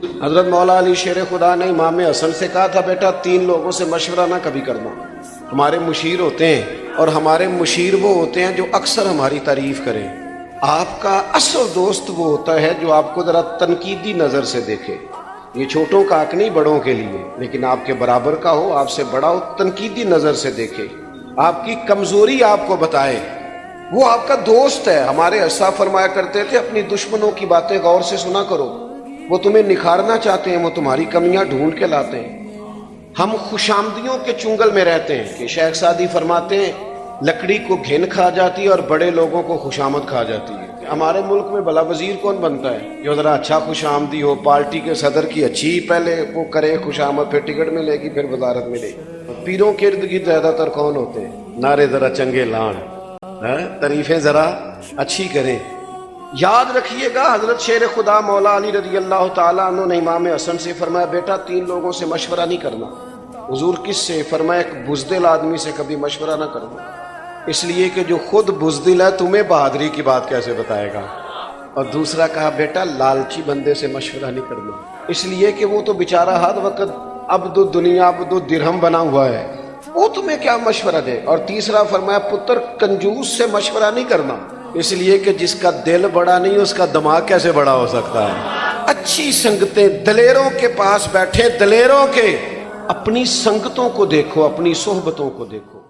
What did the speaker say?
حضرت مولا علی شیر خدا نے امام حسن سے کہا تھا بیٹا 3 لوگوں سے مشورہ نہ کبھی کرنا۔ ہمارے مشیر ہوتے ہیں اور ہمارے مشیر وہ ہوتے ہیں جو اکثر ہماری تعریف کریں۔ آپ کا اصل دوست وہ ہوتا ہے جو آپ کو ذرا تنقیدی نظر سے دیکھے۔ یہ چھوٹوں کا حق نہیں بڑوں کے لیے، لیکن آپ کے برابر کا ہو، آپ سے بڑا ہو، تنقیدی نظر سے دیکھے، آپ کی کمزوری آپ کو بتائے، وہ آپ کا دوست ہے۔ ہمارے اسا فرمایا کرتے تھے اپنی دشمنوں کی باتیں غور سے سنا کرو، وہ تمہیں نکھارنا چاہتے ہیں، وہ تمہاری کمیاں ڈھونڈ کے لاتے ہیں۔ ہم خوشامدیوں کے چنگل میں رہتے ہیں کہ شیخ سعدی فرماتے ہیں لکڑی کو گھن کھا جاتی ہے اور بڑے لوگوں کو خوشامد کھا جاتی ہے۔ ہمارے ملک میں بھلا وزیر کون بنتا ہے جو ذرا اچھا خوشامدی ہو، پارٹی کے صدر کی اچھی پہلے وہ کرے خوشامد، پھر ٹکٹ ملے گی، پھر وزارت ملے گی۔ پیروں کے ارد گرد زیادہ تر کون ہوتے ہیں؟ نعرے ذرا چنگے لان، تعریفیں ذرا اچھی کریں۔ یاد رکھیے گا حضرت شیر خدا مولا علی رضی اللہ تعالیٰ عنہ نے امام حسن سے فرمایا بیٹا 3 لوگوں سے مشورہ نہیں کرنا۔ حضور کس سے؟ فرمایا ایک بزدل آدمی سے کبھی مشورہ نہ کرنا، اس لیے کہ جو خود بزدل ہے تمہیں بہادری کی بات کیسے بتائے گا۔ اور دوسرا کہا بیٹا لالچی بندے سے مشورہ نہیں کرنا، اس لیے کہ وہ تو بیچارہ ہر وقت عبد الدنیا عبد الدرہم بنا ہوا ہے، وہ تمہیں کیا مشورہ دے۔ اور تیسرا فرمایا پتر کنجوس سے مشورہ نہیں کرنا، اس لیے کہ جس کا دل بڑا نہیں اس کا دماغ کیسے بڑا ہو سکتا ہے۔ اچھی سنگتیں، دلیروں کے پاس بیٹھے، دلیروں کے، اپنی سنگتوں کو دیکھو، اپنی صحبتوں کو دیکھو۔